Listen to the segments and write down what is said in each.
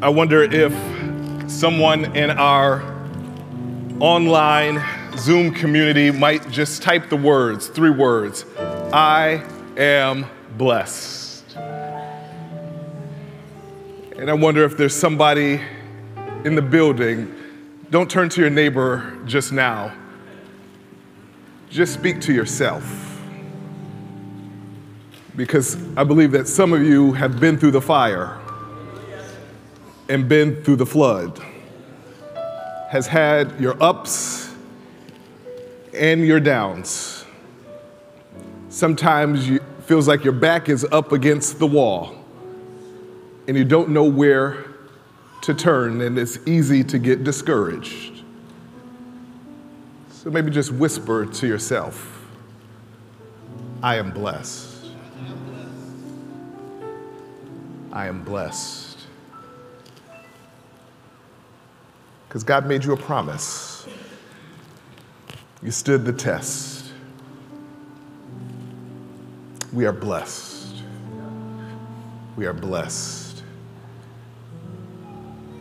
I wonder if someone in our online Zoom community might just type the words, 3 words, I am blessed. And I wonder if there's somebody in the building. Don't turn to your neighbor just now. Just speak to yourself. Because I believe that some of you have been through the fire and been through the flood, has had your ups and your downs. Sometimes it feels like your back is up against the wall and you don't know where to turn, and it's easy to get discouraged. So maybe just whisper to yourself, I am blessed. I am blessed. Because God made you a promise. You stood the test. We are blessed. We are blessed.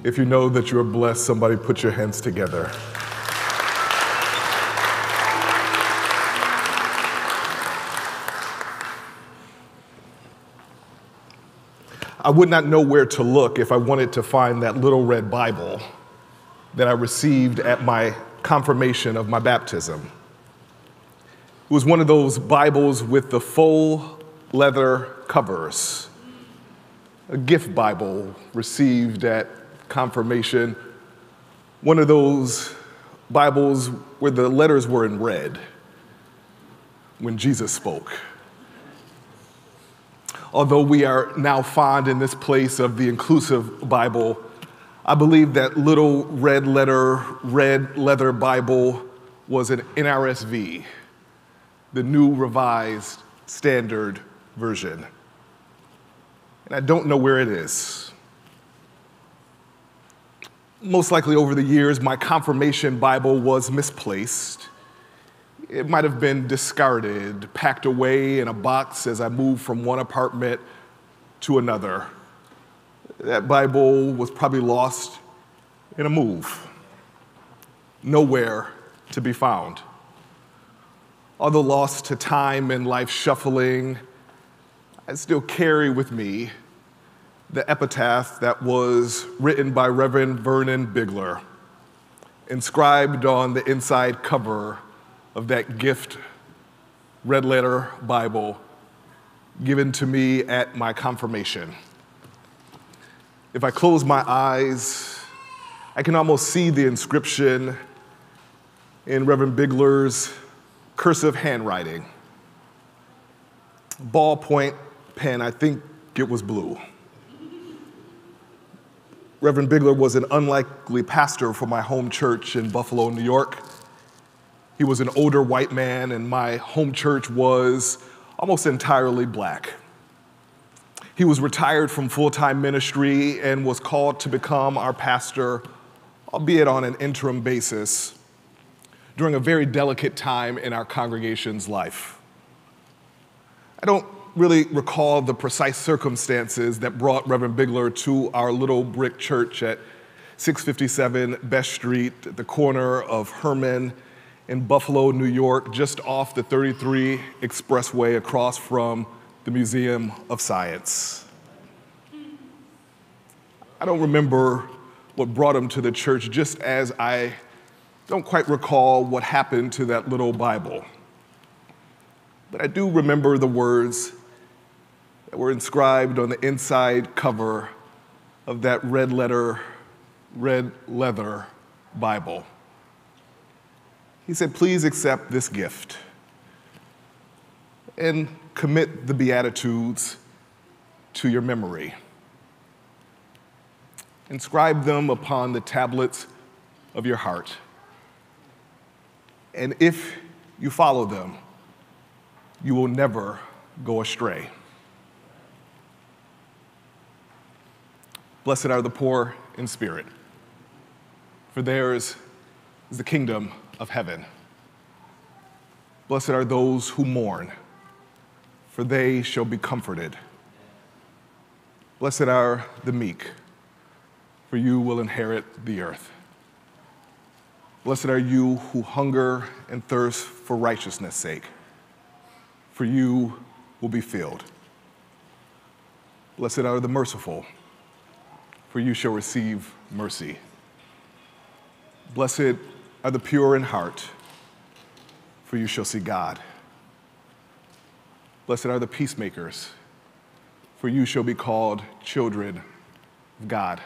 If you know that you are blessed, somebody put your hands together. I would not know where to look if I wanted to find that little red Bible that I received at my confirmation of my baptism. It was one of those Bibles with the full leather covers, a gift Bible received at confirmation, one of those Bibles where the letters were in red when Jesus spoke. Although we are now fond in this place of the inclusive Bible, I believe that little red leather Bible was an NRSV, the New Revised Standard Version. And I don't know where it is. Most likely over the years, my confirmation Bible was misplaced. It might have been discarded, packed away in a box as I moved from one apartment to another. That Bible was probably lost in a move, nowhere to be found. Although lost to time and life shuffling, I still carry with me the epitaph that was written by Reverend Vernon Bigler, inscribed on the inside cover of that gift red letter Bible given to me at my confirmation. If I close my eyes, I can almost see the inscription in Reverend Bigler's cursive handwriting. Ballpoint pen, I think it was blue. Reverend Bigler was an unlikely pastor for my home church in Buffalo, New York. He was an older white man, and my home church was almost entirely black. He was retired from full-time ministry and was called to become our pastor, albeit on an interim basis, during a very delicate time in our congregation's life. I don't really recall the precise circumstances that brought Reverend Bigler to our little brick church at 657 Best Street, at the corner of Herman in Buffalo, New York, just off the 33 Expressway across from the Museum of Science. I don't remember what brought him to the church, just as I don't quite recall what happened to that little Bible. But I do remember the words that were inscribed on the inside cover of that red leather Bible. He said, please accept this gift and commit the Beatitudes to your memory. Inscribe them upon the tablets of your heart. And if you follow them, you will never go astray. Blessed are the poor in spirit, for theirs is the kingdom of heaven. Blessed are those who mourn, for they shall be comforted. Blessed are the meek, for you will inherit the earth. Blessed are you who hunger and thirst for righteousness' sake, for you will be filled. Blessed are the merciful, for you shall receive mercy. Blessed are the pure in heart, for you shall see God. Blessed are the peacemakers, for you shall be called children of God.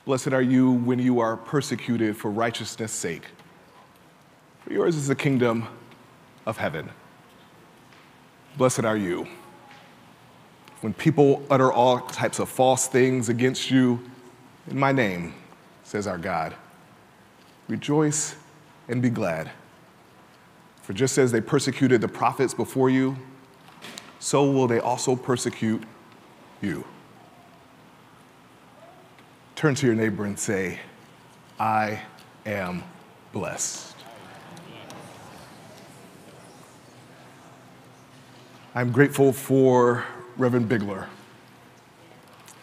Blessed are you when you are persecuted for righteousness' sake, for yours is the kingdom of heaven. Blessed are you when people utter all types of false things against you in my name, says our God. Rejoice and be glad. For just as they persecuted the prophets before you, so will they also persecute you. Turn to your neighbor and say, I am blessed. I'm grateful for Reverend Bigler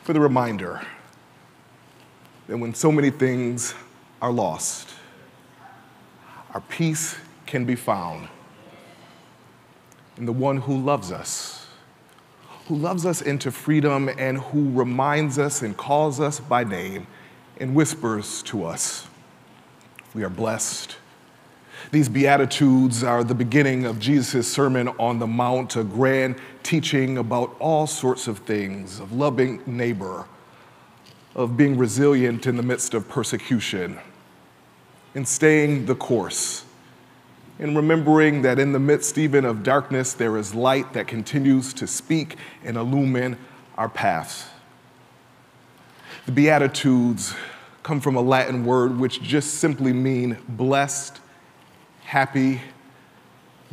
for the reminder that when so many things are lost, our peace can be found in the one who loves us into freedom and who reminds us and calls us by name and whispers to us, we are blessed. These Beatitudes are the beginning of Jesus' Sermon on the Mount, a grand teaching about all sorts of things, of loving neighbor, of being resilient in the midst of persecution, in staying the course, in remembering that in the midst even of darkness, there is light that continues to speak and illumine our paths. The Beatitudes come from a Latin word which just simply mean blessed, happy,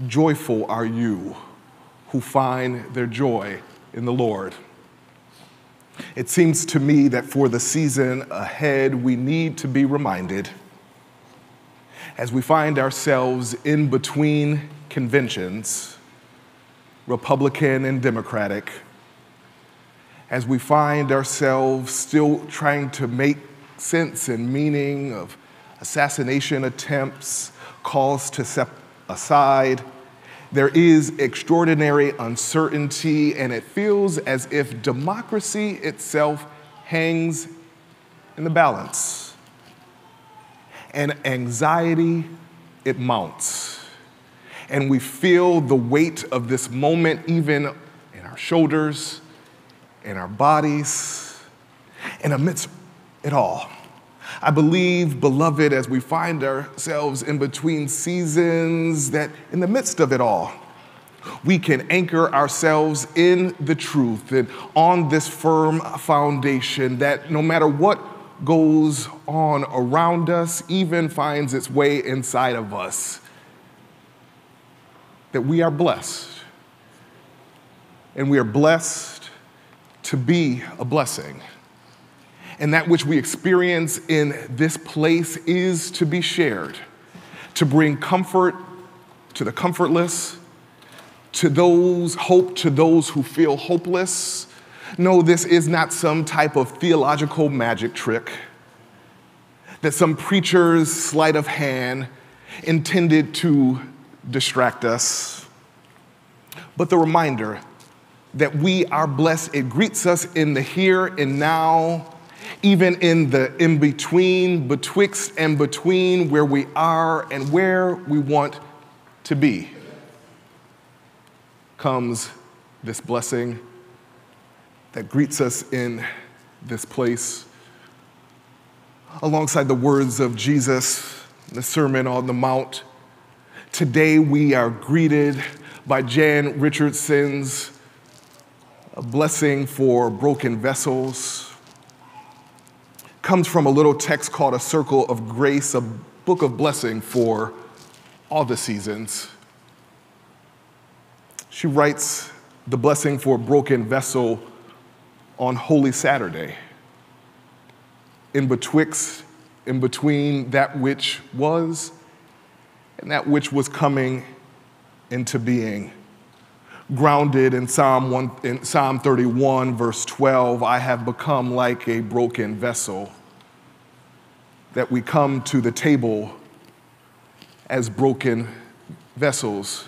joyful are you who find their joy in the Lord. It seems to me that for the season ahead, we need to be reminded as we find ourselves in between conventions, Republican and Democratic, as we find ourselves still trying to make sense and meaning of assassination attempts, calls to step aside, there is extraordinary uncertainty, and it feels as if democracy itself hangs in the balance. And anxiety, it mounts. And we feel the weight of this moment even in our shoulders, in our bodies, and amidst it all. I believe, beloved, as we find ourselves in between seasons, that in the midst of it all, we can anchor ourselves in the truth and on this firm foundation that no matter what goes on around us, even finds its way inside of us, that we are blessed. And we are blessed to be a blessing. And that which we experience in this place is to be shared, to bring comfort to the comfortless, to those, hope to those who feel hopeless. No, this is not some type of theological magic trick that some preacher's sleight of hand intended to distract us, but the reminder that we are blessed. It greets us in the here and now, even in the in-between, betwixt and between where we are and where we want to be, comes this blessing that greets us in this place. Alongside the words of Jesus, the Sermon on the Mount, today we are greeted by Jan Richardson's A Blessing for Broken Vessels. Comes from a little text called A Circle of Grace, a book of blessing for all the seasons. She writes the blessing for a broken vessel on Holy Saturday, in between that which was and that which was coming into being. Grounded in Psalm 31, verse 12, I have become like a broken vessel, that we come to the table as broken vessels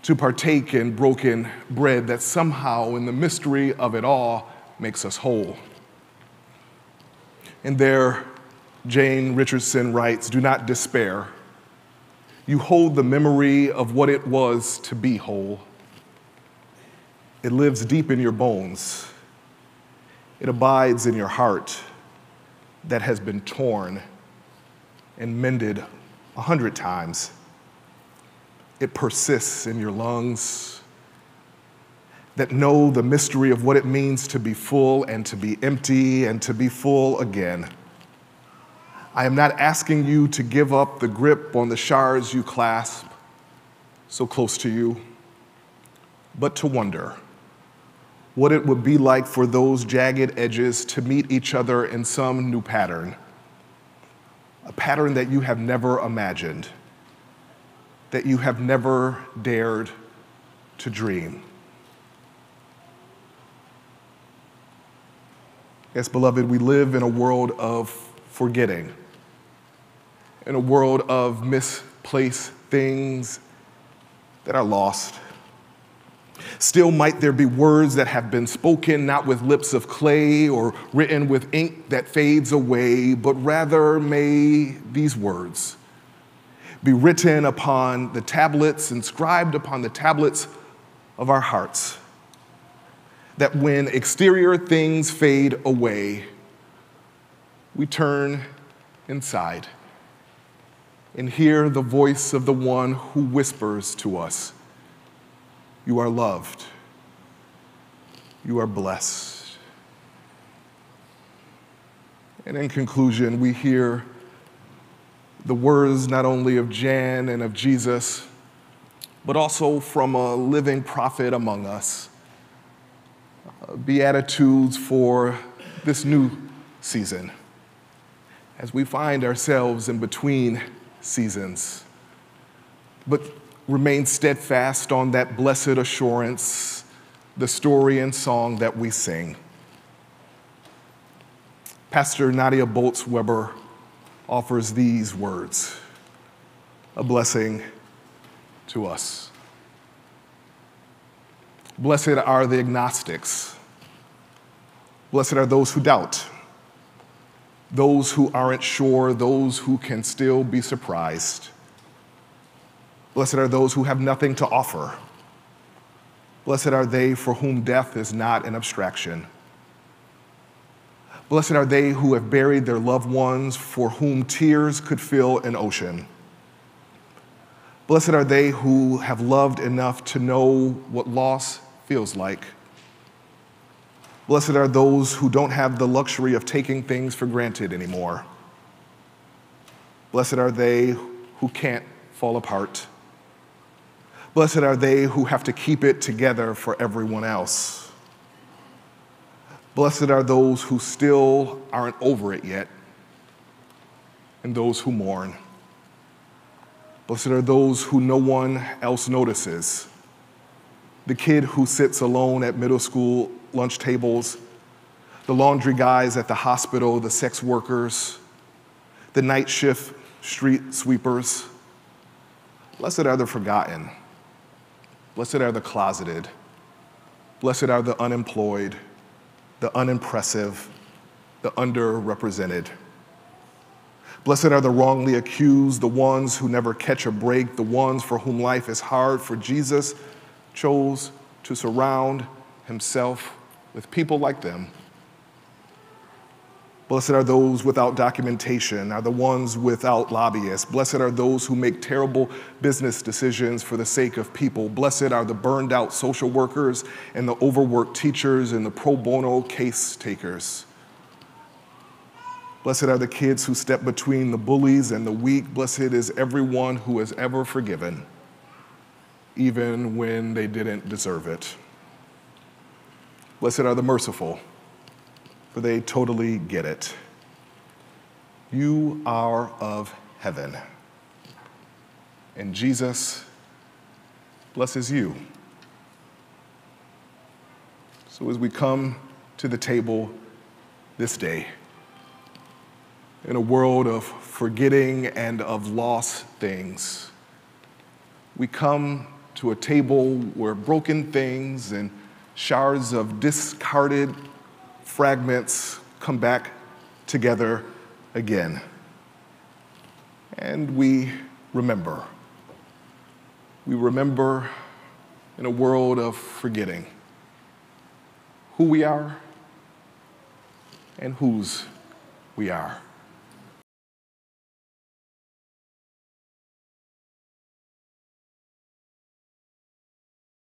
to partake in broken bread that somehow, in the mystery of it all, makes us whole. And there, Jane Richardson writes, "Do not despair. You hold the memory of what it was to be whole. It lives deep in your bones. It abides in your heart that has been torn and mended 100 times. It persists in your lungs that know the mystery of what it means to be full and to be empty and to be full again. I am not asking you to give up the grip on the shards you clasp so close to you, but to wonder what it would be like for those jagged edges to meet each other in some new pattern, a pattern that you have never imagined, that you have never dared to dream." Yes, beloved, we live in a world of forgetting, in a world of misplaced things that are lost. Still might there be words that have been spoken not with lips of clay or written with ink that fades away, but rather may these words be written upon the tablets, inscribed upon the tablets of our hearts, that when exterior things fade away, we turn inside and hear the voice of the one who whispers to us, "You are loved. You are blessed." And in conclusion, we hear the words not only of Jan and of Jesus, but also from a living prophet among us. Beatitudes for this new season, as we find ourselves in between seasons, but remain steadfast on that blessed assurance, the story and song that we sing. Pastor Nadia Boltz-Weber offers these words, a blessing to us. Blessed are the agnostics. Blessed are those who doubt, those who aren't sure, those who can still be surprised. Blessed are those who have nothing to offer. Blessed are they for whom death is not an abstraction. Blessed are they who have buried their loved ones, for whom tears could fill an ocean. Blessed are they who have loved enough to know what loss feels like. Blessed are those who don't have the luxury of taking things for granted anymore. Blessed are they who can't fall apart. Blessed are they who have to keep it together for everyone else. Blessed are those who still aren't over it yet, and those who mourn. Blessed are those who no one else notices. The kid who sits alone at middle school lunch tables, the laundry guys at the hospital, the sex workers, the night shift street sweepers. Blessed are the forgotten. Blessed are the closeted. Blessed are the unemployed, the unimpressive, the underrepresented. Blessed are the wrongly accused, the ones who never catch a break, the ones for whom life is hard, for Jesus chose to surround himself with people like them. Blessed are those without documentation, are the ones without lobbyists. Blessed are those who make terrible business decisions for the sake of people. Blessed are the burned out social workers and the overworked teachers and the pro bono case takers. Blessed are the kids who step between the bullies and the weak. Blessed is everyone who has ever forgiven, even when they didn't deserve it. Blessed are the merciful, for they totally get it. You are of heaven, and Jesus blesses you So as we come to the table this day, in a world of forgetting and of lost things, we come to a table where broken things and shards of discarded fragments come back together again. And we remember. We remember in a world of forgetting who we are and whose we are.